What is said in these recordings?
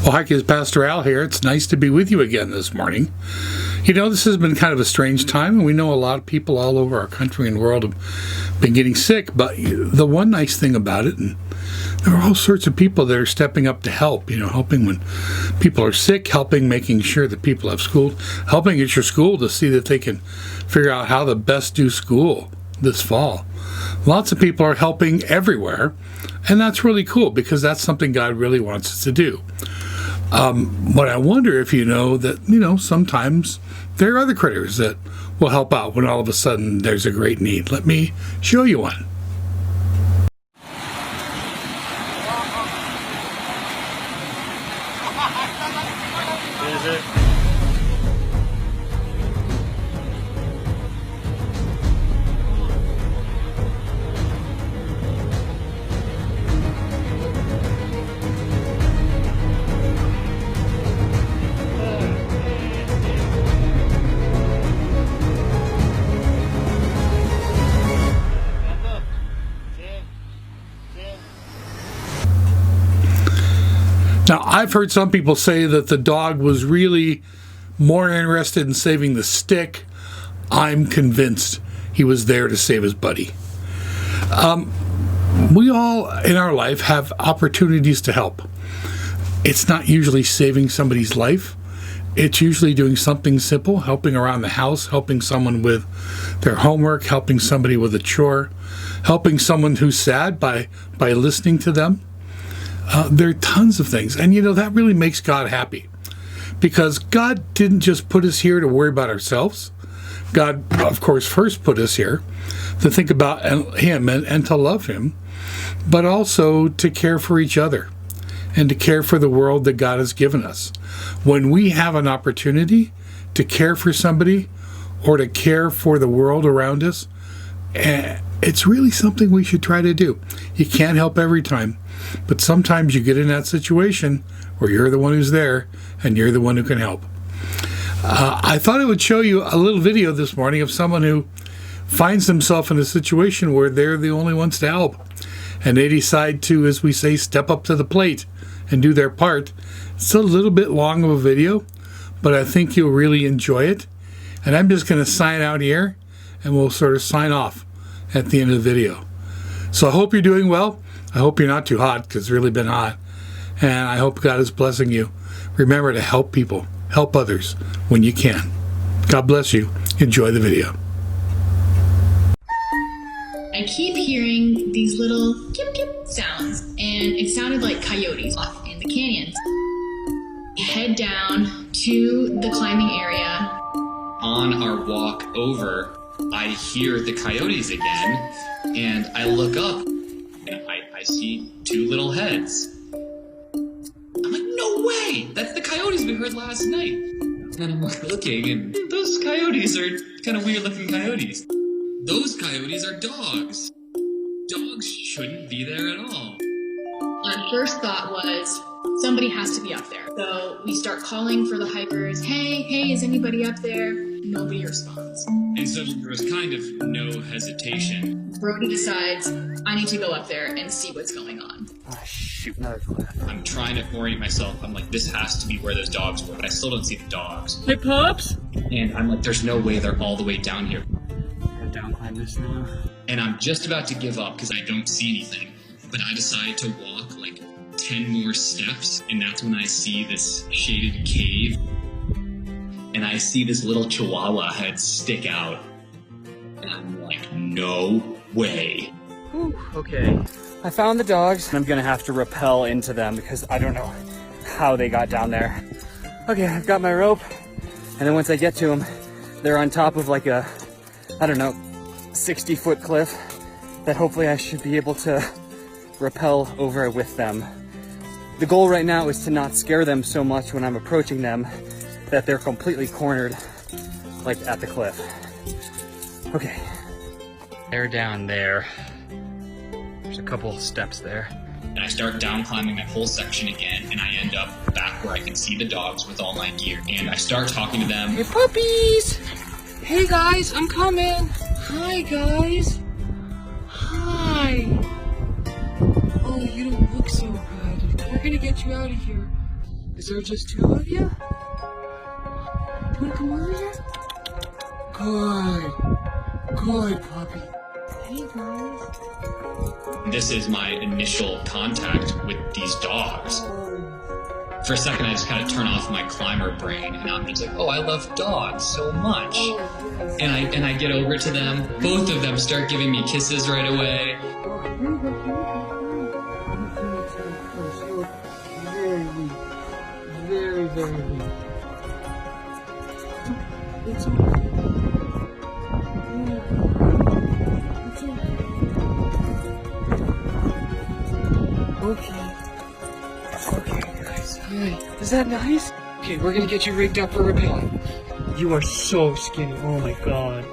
Well, hi, it's Pastor Al here. It's nice to be with you again this morning. You know, this has been kind of a strange time, and we know a lot of people all over our country and world have been getting sick, but the one nice thing about it, and there are all sorts of people that are stepping up to help, helping when people are sick, helping making sure that people have school, helping at your school to see that they can figure out how to best do school this fall. Lots of people are helping everywhere, and that's really cool because that's something God really wants us to do. But I wonder if you know that, sometimes there are other critters that will help out when all of a sudden there's a great need. Let me show you one. Is it? Now, I've heard some people say that the dog was really more interested in saving the stick. I'm convinced he was there to save his buddy. We all in our life have opportunities to help. It's not usually saving somebody's life. It's usually doing something simple, helping around the house, helping someone with their homework, helping somebody with a chore, helping someone who's sad by listening to them. There are tons of things, and that really makes God happy, because God didn't just put us here to worry about ourselves. God, of course, first put us here to think about Him and to love Him, but also to care for each other and to care for the world that God has given us. When we have an opportunity to care for somebody or to care for the world around us, it's really something we should try to do. You can't help every time, but sometimes you get in that situation where you're the one who's there and you're the one who can help. I thought I would show you a little video this morning of someone who finds themselves in a situation where they're the only ones to help. And they decide to, as we say, step up to the plate and do their part. It's a little bit long of a video, but I think you'll really enjoy it. And I'm just going to sign out here, and we'll sort of sign off at the end of the video. So I hope you're doing well. I hope you're not too hot, because it's really been hot. And I hope God is blessing you. Remember to help people, help others when you can. God bless you. Enjoy the video. I keep hearing these little kip kip sounds, and it sounded like coyotes off in the canyons. Head down to the climbing area. On our walk over, I hear the coyotes again, and I look up, and I see two little heads. I'm like, no way! That's the coyotes we heard last night. And I'm like looking, and those coyotes are kind of weird looking coyotes. Those coyotes are dogs. Dogs shouldn't be there at all. Our first thought was, somebody has to be up there. So we start calling for the hikers. Hey, is anybody up there? Nobody responds. And so there was kind of no hesitation. Brody decides, I need to go up there and see what's going on. Oh, shoot, another cliff. I'm trying to orient myself. I'm like, this has to be where those dogs were, but I still don't see the dogs. Hey, pups! And I'm like, there's no way they're all the way down here. I'm down climb this now. And I'm just about to give up because I don't see anything. But I decide to walk like 10 more steps, and that's when I see this shaded cave. And I see this little chihuahua head stick out. And I'm like, no way. Whew, okay. I found the dogs. I'm gonna have to rappel into them because I don't know how they got down there. Okay, I've got my rope. And then once I get to them, they're on top of like a, 60-foot cliff that hopefully I should be able to rappel over with them. The goal right now is to not scare them so much when I'm approaching them that they're completely cornered, like at the cliff. Okay. They're down there. There's a couple of steps there. And I start down climbing that whole section again, and I end up back where I can see the dogs with all my gear. And I start talking to them. Hey, puppies! Hey, guys, I'm coming! Hi, guys! Hi! Oh, you don't look so good. We're gonna get you out of here. Is there just two of you? You wanna come over here? Good. Good, puppy. Hey, guys. This is my initial contact with these dogs. For a second, I just kind of turn off my climber brain, and I'm just like, oh, I love dogs so much. And I get over to them. Both of them start giving me kisses right away. Very, very weak. It's okay. It's okay. Okay, guys. Hi. Is that nice? Okay, we're gonna get you rigged up for rappelling. You are so skinny. Oh my god.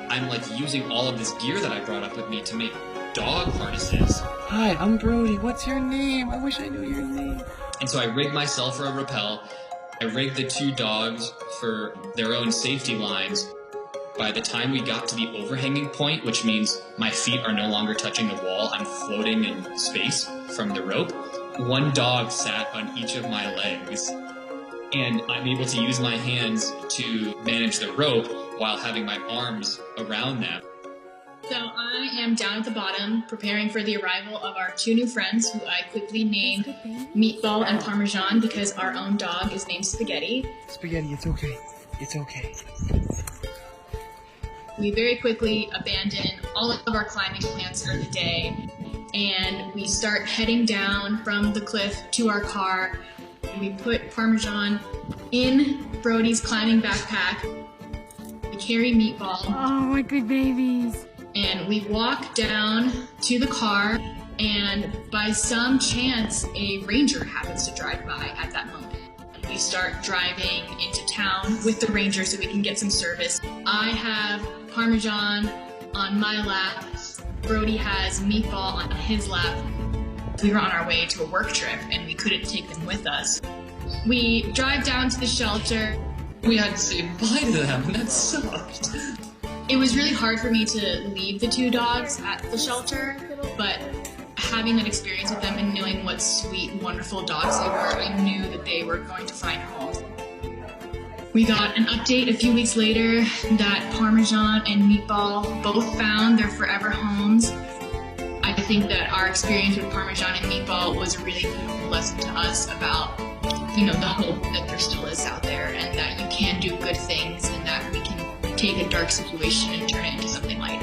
I'm like using all of this gear that I brought up with me to make dog harnesses. Hi, I'm Brody. What's your name? I wish I knew your name. And so I rigged myself for a rappel. I rigged the two dogs for their own safety lines. By the time we got to the overhanging point, which means my feet are no longer touching the wall, I'm floating in space from the rope, one dog sat on each of my legs. And I'm able to use my hands to manage the rope while having my arms around them. So I am down at the bottom, preparing for the arrival of our two new friends, who I quickly named Meatball and Parmesan because our own dog is named Spaghetti. Spaghetti, it's okay. It's okay. We very quickly abandon all of our climbing plans for the day, and we start heading down from the cliff to our car. We put Parmesan in Brody's climbing backpack. We carry Meatball. Oh, my good babies. And we walk down to the car, and by some chance, a ranger happens to drive by at that moment. We start driving into town with the ranger so we can get some service. I have Parmesan on my lap. Brody has Meatball on his lap. We were on our way to a work trip, and we couldn't take them with us. We drive down to the shelter. We had to say bye to them, and that sucked. It was really hard for me to leave the two dogs at the shelter, but having that experience with them and knowing what sweet, wonderful dogs they were, I knew that they were going to find home. We got an update a few weeks later that Parmesan and Meatball both found their forever homes. I think that our experience with Parmesan and Meatball was a really beautiful lesson to us about, the hope that there still is out there, and that you can do good things, and that we can take a dark situation and turn it into something light.